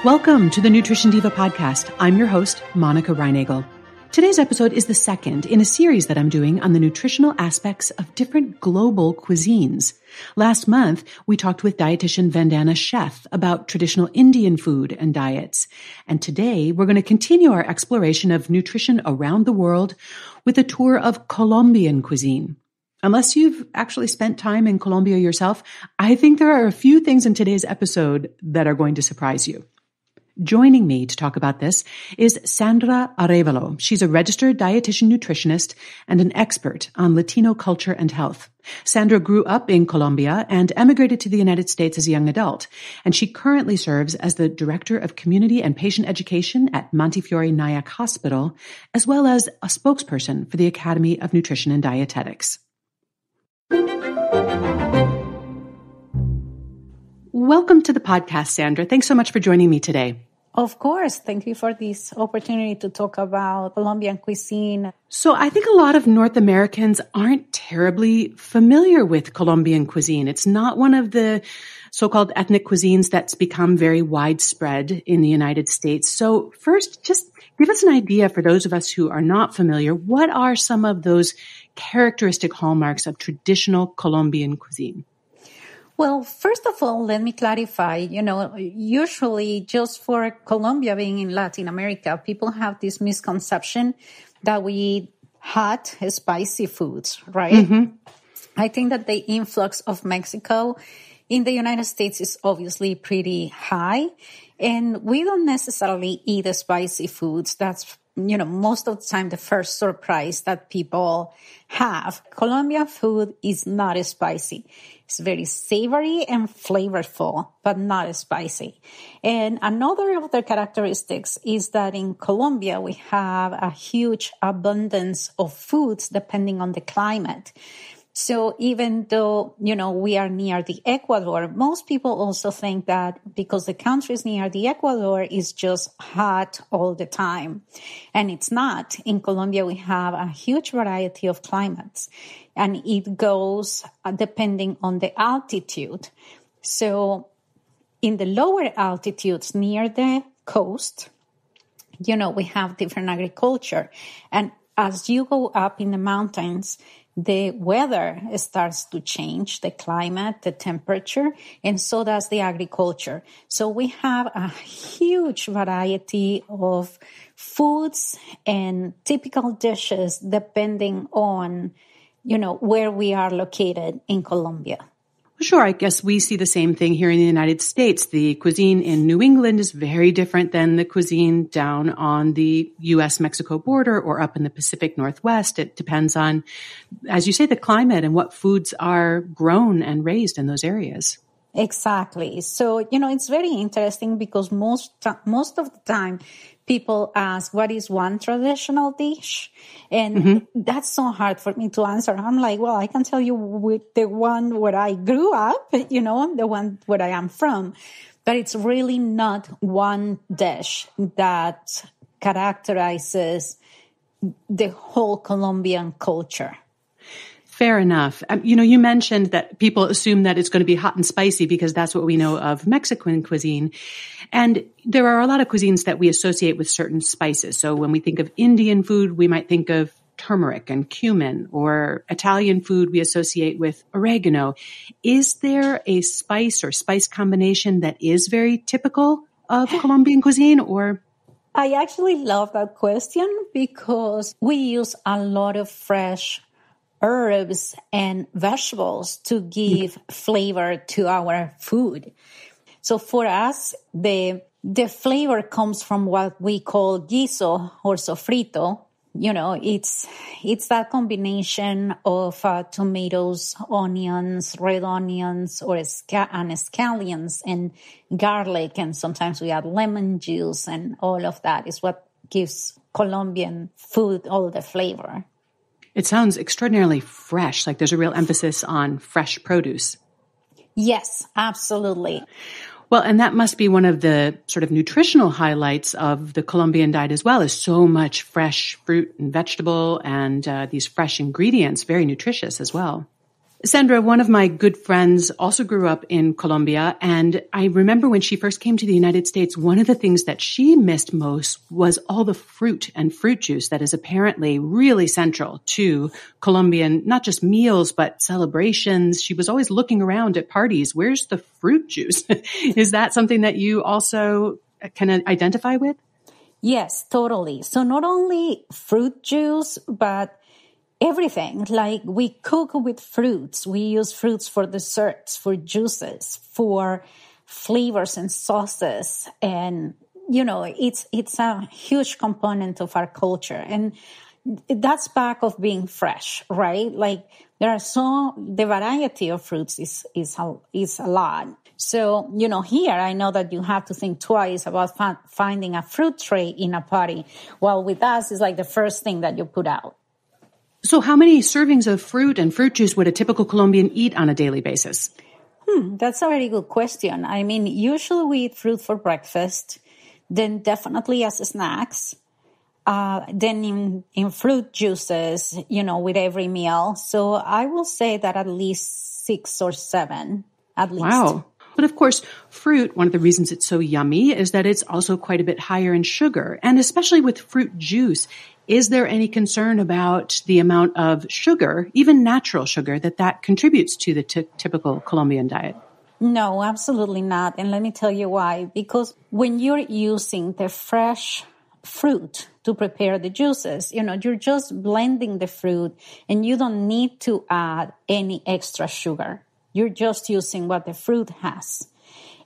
Welcome to the Nutrition Diva podcast. I'm your host, Monica Reinagel. Today's episode is the second in a series that I'm doing on the nutritional aspects of different global cuisines. Last month, we talked with dietitian Vandana Sheth about traditional Indian food and diets. And today, we're going to continue our exploration of nutrition around the world with a tour of Colombian cuisine. Unless you've actually spent time in Colombia yourself, I think there are a few things in today's episode that are going to surprise you. Joining me to talk about this is Sandra Arévalo. She's a registered dietitian nutritionist and an expert on Latino culture and health. Sandra grew up in Colombia and emigrated to the United States as a young adult, and she currently serves as the Director of Community and Patient Education at Montefiore Nyack Hospital, as well as a spokesperson for the Academy of Nutrition and Dietetics. Welcome to the podcast, Sandra. Thanks so much for joining me today. Of course. Thank you for this opportunity to talk about Colombian cuisine. So I think a lot of North Americans aren't terribly familiar with Colombian cuisine. It's not one of the so-called ethnic cuisines that's become very widespread in the United States. So first, just give us an idea for those of us who are not familiar. What are some of those characteristic hallmarks of traditional Colombian cuisine? Well, first of all, let me clarify, usually just for Colombia being in Latin America, people have this misconception that we eat hot, spicy foods, right? Mm-hmm. I think that the influx of Mexico in the United States is obviously pretty high, and we don't necessarily eat the spicy foods. That's most of the time the first surprise that people have. Colombian food is not spicy. It's very savory and flavorful, but not spicy. And another of the characteristics is that in Colombia, we have a huge abundance of foods depending on the climate. So even though, we are near the Ecuador, most people also think that because the country is near the Ecuador, it's just hot all the time. And it's not. In Colombia, we have a huge variety of climates, and it goes depending on the altitude. So in the lower altitudes near the coast, we have different agriculture. And as you go up in the mountains, the weather starts to change, the climate, the temperature, and so does the agriculture. So we have a huge variety of foods and typical dishes depending on, where we are located in Colombia. Sure, I guess we see the same thing here in the United States. The cuisine in New England is very different than the cuisine down on the U.S.-Mexico border or up in the Pacific Northwest. It depends on, as you say, the climate and what foods are grown and raised in those areas. Exactly. So, it's very interesting because most of the time people ask, what is one traditional dish? And that's so hard for me to answer. I'm like, well, I can tell you with the one where I grew up, the one where I am from. But it's really not one dish that characterizes the whole Colombian culture. Fair enough. You mentioned that people assume that it's going to be hot and spicy because that's what we know of Mexican cuisine. And there are a lot of cuisines that we associate with certain spices. So when we think of Indian food, we might think of turmeric and cumin, or Italian food we associate with oregano. Is there a spice or spice combination that is very typical of Colombian cuisine, or? I actually love that question because we use a lot of fresh herbs and vegetables to give flavor to our food. So for us, the flavor comes from what we call guiso or sofrito. It's that combination of tomatoes, onions, red onions, or scallions and garlic. And sometimes we add lemon juice, and all of that is what gives Colombian food all the flavor. It sounds extraordinarily fresh, like there's a real emphasis on fresh produce. Yes, absolutely. Well, and that must be one of the sort of nutritional highlights of the Colombian diet as well, is so much fresh fruit and vegetable and these fresh ingredients, very nutritious as well. Sandra, one of my good friends also grew up in Colombia, and I remember when she first came to the United States, one of the things that she missed most was all the fruit and fruit juice that is apparently really central to Colombian, not just meals, but celebrations. She was always looking around at parties. Where's the fruit juice? Is that something that you also can identify with? Yes, totally. So not only fruit juice, but everything. Like we cook with fruits. We use fruits for desserts, for juices, for flavors and sauces. And, it's a huge component of our culture. And that's back of being fresh, right? Like the variety of fruits is a lot. So, here I know that you have to think twice about finding a fruit tray in a party. While with us, it's like the first thing that you put out. So how many servings of fruit and fruit juice would a typical Colombian eat on a daily basis? That's a very good question. I mean, usually we eat fruit for breakfast, then definitely as snacks, then in fruit juices, with every meal. So I will say that at least 6 or 7, at least. Wow. But of course, fruit, one of the reasons it's so yummy is that it's also quite a bit higher in sugar. And especially with fruit juice, is there any concern about the amount of sugar, even natural sugar, that contributes to the typical Colombian diet? No, absolutely not. And let me tell you why. Because when you're using the fresh fruit to prepare the juices, you're just blending the fruit and you don't need to add any extra sugar. You're just using what the fruit has.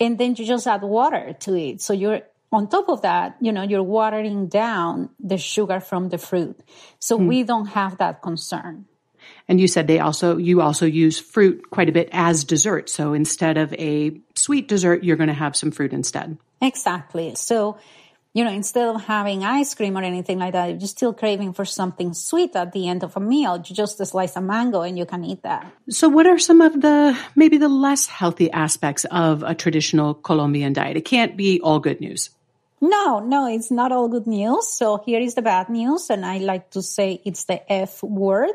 And then you just add water to it. So you're on top of that, you're watering down the sugar from the fruit. So we don't have that concern. And you said you also use fruit quite a bit as dessert. So instead of a sweet dessert, you're going to have some fruit instead. Exactly. So, instead of having ice cream or anything like that, if you're still craving for something sweet at the end of a meal, you just slice a mango and you can eat that. So what are some of maybe the less healthy aspects of a traditional Colombian diet? It can't be all good news. No, it's not all good news. So here is the bad news. And I like to say it's the F word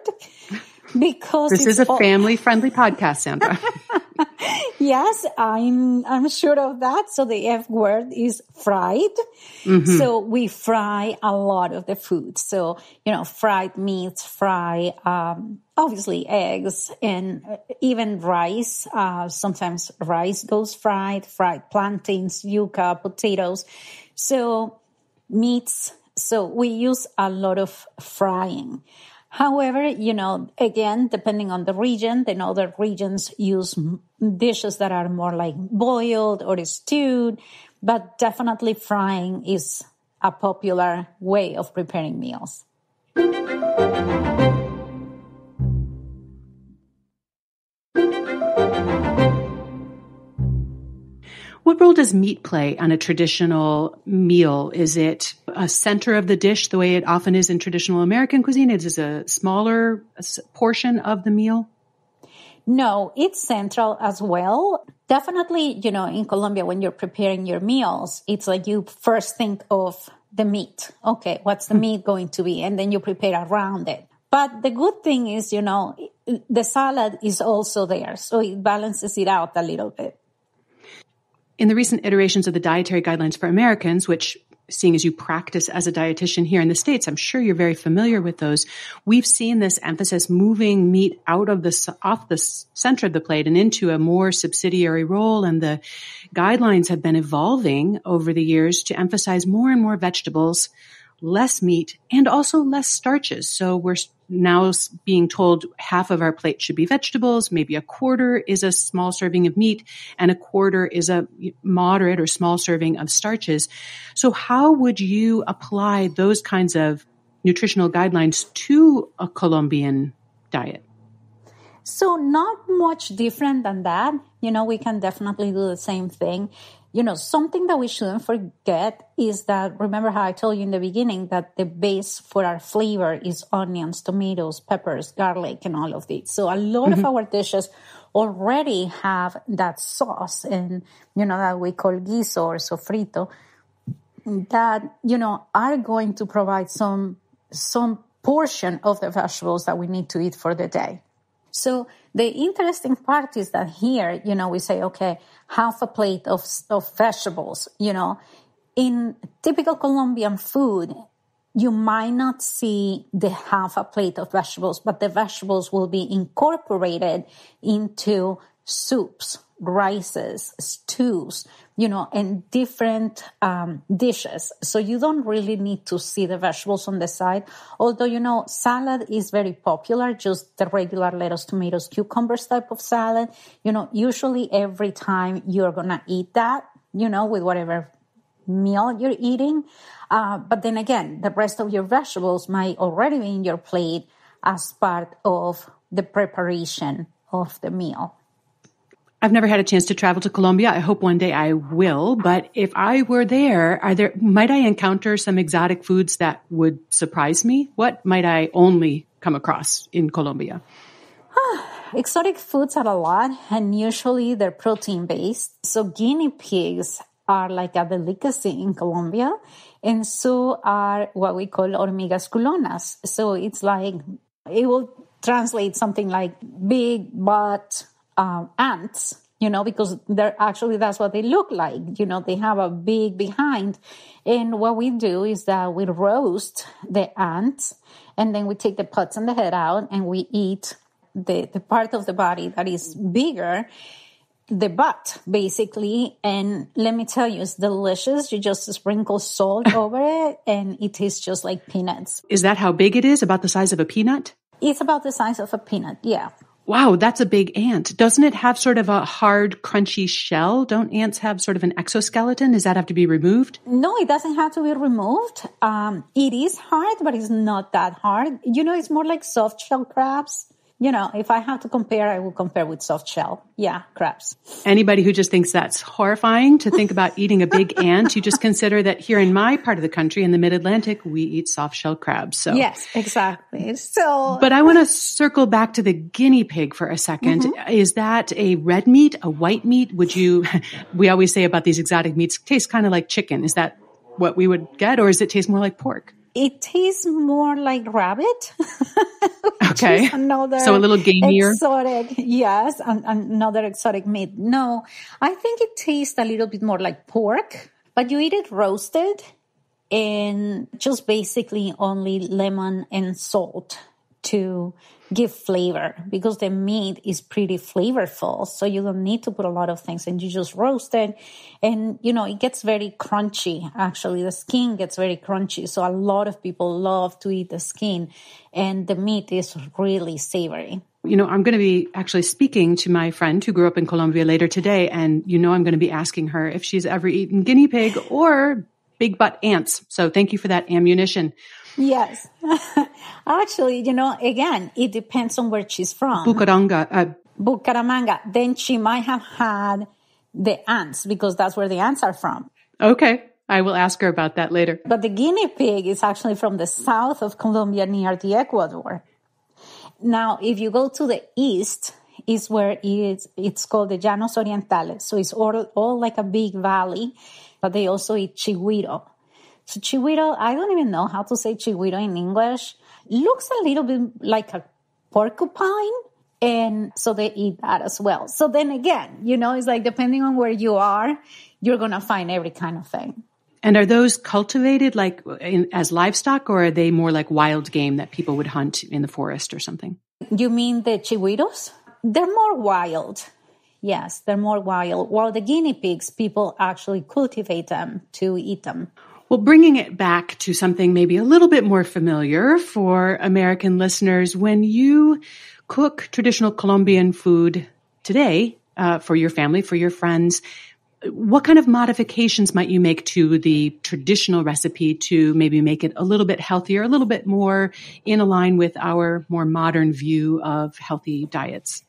because this is a family-friendly podcast, Sandra. Yes, I'm sure of that. So the F word is fried. Mm-hmm. So we fry a lot of the food. So, fried meats, obviously eggs and even rice. Sometimes rice goes fried plantains, yuca, potatoes. So meats. So we use a lot of frying. However, again, depending on the region, then other regions use dishes that are more like boiled or stewed, but definitely frying is a popular way of preparing meals. What role does meat play on a traditional meal? Is it a center of the dish the way it often is in traditional American cuisine? Is it a smaller portion of the meal? No, it's central as well. Definitely, in Colombia, when you're preparing your meals, it's like you first think of the meat. Okay, what's the meat going to be? And then you prepare around it. But the good thing is, the salad is also there. So it balances it out a little bit. In the recent iterations of the dietary guidelines for Americans, which, seeing as you practice as a dietitian here in the States, I'm sure you're very familiar with those. We've seen this emphasis moving meat off the center of the plate and into a more subsidiary role. And the guidelines have been evolving over the years to emphasize more and more vegetables, less meat, and also less starches. So we're now being told half of our plate should be vegetables, maybe a quarter is a small serving of meat, and a quarter is a moderate or small serving of starches. So how would you apply those kinds of nutritional guidelines to a Colombian diet? So not much different than that. We can definitely do the same thing. Something that we shouldn't forget is that, remember how I told you in the beginning that the base for our flavor is onions, tomatoes, peppers, garlic, and all of these. So a lot of our dishes already have that sauce and, that we call guiso or sofrito that, are going to provide some portion of the vegetables that we need to eat for the day. So the interesting part is that here, we say, okay, half a plate of vegetables, In typical Colombian food, you might not see the half a plate of vegetables, but the vegetables will be incorporated into soups, rices, stews, and different dishes. So you don't really need to see the vegetables on the side. Although, salad is very popular, just the regular lettuce, tomatoes, cucumbers type of salad. Usually every time you're going to eat that, with whatever meal you're eating. But then again, the rest of your vegetables might already be in your plate as part of the preparation of the meal. I've never had a chance to travel to Colombia. I hope one day I will. But if I were there, might I encounter some exotic foods that would surprise me? What might I only come across in Colombia? Exotic foods are a lot, and usually they're protein-based. So guinea pigs are like a delicacy in Colombia, and so are what we call hormigas culonas. So it's like, it will translate something like big butt ants, because that's what they look like. They have a big behind. And what we do is that we roast the ants, and then we take the butts and the head out, and we eat the part of the body that is bigger, the butt, basically. And let me tell you, it's delicious. You just sprinkle salt over it, and it tastes just like peanuts. Is that how big it is? About the size of a peanut? It's about the size of a peanut, yeah. Wow, that's a big ant. Doesn't it have sort of a hard, crunchy shell? Don't ants have sort of an exoskeleton? Does that have to be removed? No, it doesn't have to be removed. It is hard, but it's not that hard. It's more like soft shell crabs. If I have to compare, I will compare with soft shell. Yeah, crabs. Anybody who just thinks that's horrifying to think about eating a big ant, you just consider that here in my part of the country, in the mid-Atlantic, we eat soft shell crabs. So yes, exactly. But I want to circle back to the guinea pig for a second. Mm-hmm. Is that a red meat, a white meat? We always say about these exotic meats, taste kind of like chicken. Is that what we would get, or does it taste more like pork? It tastes more like rabbit. Okay. So a little gamier. Exotic, yes, another exotic meat. No, I think it tastes a little bit more like pork, but you eat it roasted and just basically only lemon and salt to give flavor, because the meat is pretty flavorful. So you don't need to put a lot of things, and you just roast it. And, it gets very crunchy. Actually, the skin gets very crunchy. So a lot of people love to eat the skin, and the meat is really savory. I'm going to be actually speaking to my friend who grew up in Colombia later today. And, I'm going to be asking her if she's ever eaten guinea pig or big butt ants. So thank you for that ammunition. Yes. Actually, again, it depends on where she's from. Bucaramanga. Then she might have had the ants, because that's where the ants are from. Okay. I will ask her about that later. But the guinea pig is actually from the south of Colombia, near the Ecuador. Now, if you go to the east, is where it's called the Llanos Orientales. So it's all like a big valley, but they also eat chigüiro. So chigüiro, I don't even know how to say chigüiro in English. Looks a little bit like a porcupine. And so they eat that as well. So then again, it's like depending on where you are, you're going to find every kind of thing. And are those cultivated as livestock, or are they more like wild game that people would hunt in the forest or something? You mean the chigüiros? They're more wild. Yes, they're more wild. While the guinea pigs, people actually cultivate them to eat them. Well, bringing it back to something maybe a little bit more familiar for American listeners, when you cook traditional Colombian food today for your family, for your friends, what kind of modifications might you make to the traditional recipe to maybe make it a little bit healthier, a little bit more in line with our more modern view of healthy diets?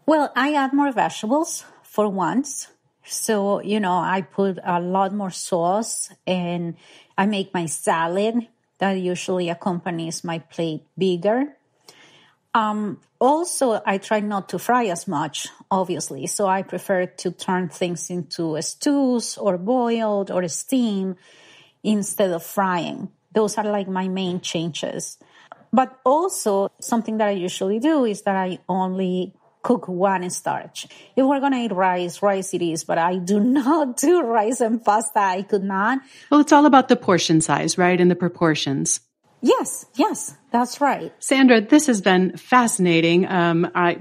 Well, I add more vegetables for once. So, I put a lot more sauce, and I make my salad that usually accompanies my plate bigger. Also, I try not to fry as much, obviously. So I prefer to turn things into stews or boiled or steam instead of frying. Those are like my main changes. But also something that I usually do is that I only cook one starch. If we're going to eat rice it is, but I do not do rice and pasta. I could not. Well, it's all about the portion size, right? And the proportions. Yes, that's right. Sandra, this has been fascinating.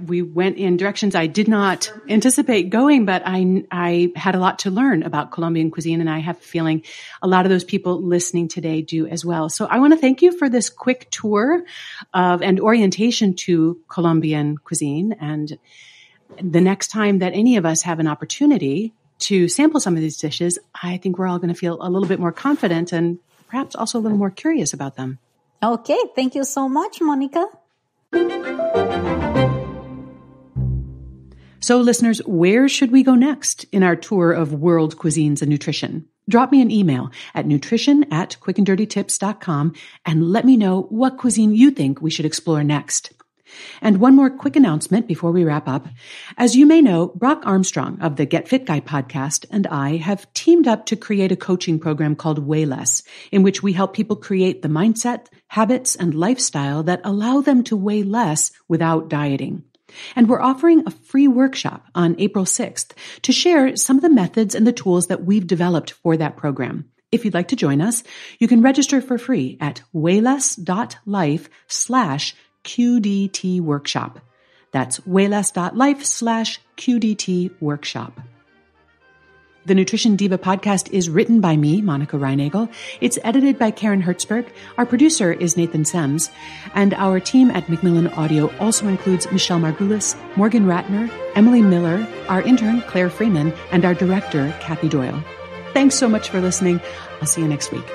We went in directions I did not anticipate going, but I had a lot to learn about Colombian cuisine, and I have a feeling a lot of those people listening today do as well. So I want to thank you for this quick tour and orientation to Colombian cuisine. And the next time that any of us have an opportunity to sample some of these dishes, I think we're all going to feel a little bit more confident and perhaps also a little more curious about them. Okay, thank you so much, Monica. So listeners, where should we go next in our tour of world cuisines and nutrition? Drop me an email at nutrition@quickanddirtytips.com and let me know what cuisine you think we should explore next. And one more quick announcement before we wrap up. As you may know, Brock Armstrong of the Get Fit Guy podcast and I have teamed up to create a coaching program called Way Less, in which we help people create the mindset, habits, and lifestyle that allow them to weigh less without dieting. And we're offering a free workshop on April 6th to share some of the methods and the tools that we've developed for that program. If you'd like to join us, you can register for free at wayless.life/QDT workshop. That's wayless.life/QDT workshop. The Nutrition Diva podcast is written by me, Monica Reinagel. It's edited by Karen Hertzberg. Our producer is Nathan Sems. And our team at Macmillan Audio also includes Michelle Margulis, Morgan Ratner, Emily Miller, our intern, Claire Freeman, and our director, Kathy Doyle. Thanks so much for listening. I'll see you next week.